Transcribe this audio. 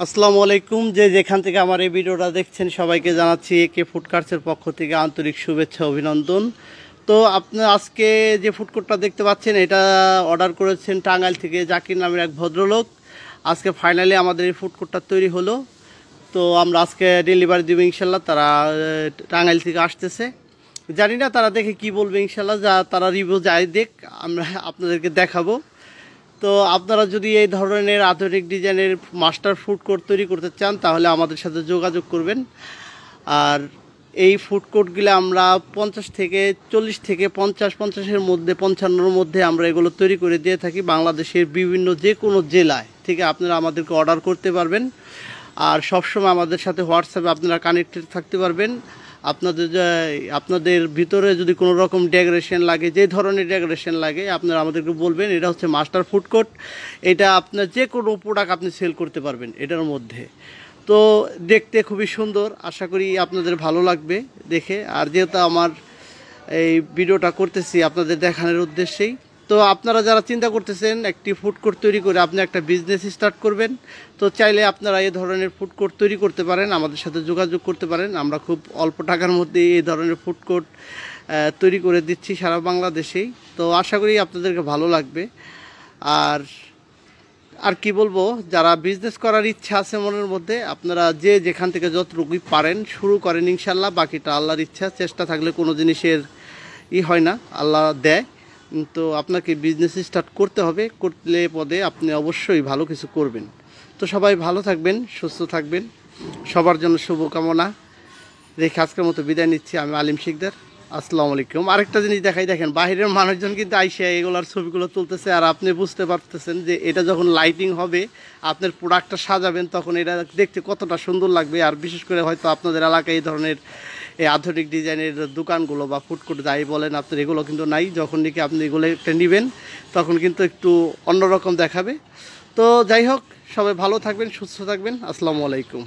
আসসালামু আলাইকুম। যে যেখান থেকে আমার এই ভিডিওটা দেখছেন সবাইকে জানাচ্ছি একে ফুড কার্টসের পক্ষ থেকে আন্তরিক শুভেচ্ছা অভিনন্দন। তো আপনি আজকে যে ফুড কোর্টটা দেখতে পাচ্ছেন এটা অর্ডার করেছেন টাঙ্গাইল থেকে জাকির নামের এক ভদ্রলোক। আজকে ফাইনালি আমাদের এই ফুড কোর্টটা তৈরি হলো। তো আমরা আজকে ডেলিভারি দেবো ইনশাল্লাহ। তারা টাঙ্গাইল থেকে আসতেছে, জানি না তারা দেখে কি বলবে, ইনশাল্লাহ যা তারা রিভিউ যাই দেখ আমরা আপনাদেরকে দেখাবো। তো আপনারা যদি এই ধরনের আধুনিক ডিজাইনের মাস্টার ফুড কোর্ট তৈরি করতে চান তাহলে আমাদের সাথে যোগাযোগ করবেন। আর এই ফুড কোর্টগুলো আমরা 50 থেকে 40 থেকে 50-50-এর মধ্যে 55-এর মধ্যে আমরা এগুলো তৈরি করে দিয়ে থাকি। বাংলাদেশের বিভিন্ন যে কোনো জেলায় থেকে আপনারা আমাদেরকে অর্ডার করতে পারবেন। আর সবসময় আমাদের সাথে হোয়াটসঅ্যাপে আপনারা কানেক্টেড থাকতে পারবেন। আপনাদের ভিতরে যদি কোনো রকম ডেকোরেশন লাগে, যে ধরনের ডেকোরেশন লাগে আপনারা আমাদেরকে বলবেন। এটা হচ্ছে মাস্টার ফুড কোর্ট। এটা আপনার যে কোনো প্রোডাক্ট আপনি সেল করতে পারবেন এটার মধ্যে। তো দেখতে খুবই সুন্দর, আশা করি আপনাদের ভালো লাগবে দেখে। আর যেহেতু আমার এই ভিডিওটা করতেছি আপনাদের দেখানোর উদ্দেশ্যেই, তো আপনারা যারা চিন্তা করতেছেন একটি ফুড কোর্ট তৈরি করে আপনি একটা বিজনেস স্টার্ট করবেন, তো চাইলে আপনারা এই ধরনের ফুড কোর্ট তৈরি করতে পারেন, আমাদের সাথে যোগাযোগ করতে পারেন। আমরা খুব অল্প টাকার মধ্যে এই ধরনের ফুড কোর্ট তৈরি করে দিচ্ছি সারা বাংলাদেশেই। তো আশা করি আপনাদেরকে ভালো লাগবে। আর কি বলবো, যারা বিজনেস করার ইচ্ছা আছে মনের মধ্যে, আপনারা যে যেখান থেকে যতটুকুই পারেন শুরু করেন ইনশাল্লাহ। বাকিটা আল্লাহর ইচ্ছা, চেষ্টা থাকলে কোনো জিনিসের হয় না, আল্লাহ দেয়। তো আপনাকে বিজনেস স্টার্ট করতে হবে, করলে পদে আপনি অবশ্যই ভালো কিছু করবেন। তো সবাই ভালো থাকবেন, সুস্থ থাকবেন, সবার জন্য শুভকামনা রেখে আজকের মতো বিদায় নিচ্ছি। আমি আলিম শিকদার, আসসালামু আলাইকুম। আরেকটা জিনিস দেখাই, দেখেন বাহিরের মানুষজন কিন্তু আইসে এগুলোর ছবিগুলো তুলতেছে। আর আপনি বুঝতে পারতেছেন যে এটা যখন লাইটিং হবে, আপনার প্রোডাক্টটা সাজাবেন, তখন এটা দেখতে কতটা সুন্দর লাগবে। আর বিশেষ করে হয়তো আপনাদের এলাকায় এই ধরনের এই আধুনিক ডিজাইনের দোকানগুলো বা ফুডকোর্ট যাই বলেন, আপনার এগুলো কিন্তু নাই। যখন নাকি আপনি এগুলো একটা নেবেন তখন কিন্তু একটু অন্যরকম দেখাবে। তো যাই হোক, সবাই ভালো থাকবেন, সুস্থ থাকবেন। আসসালামু আলাইকুম।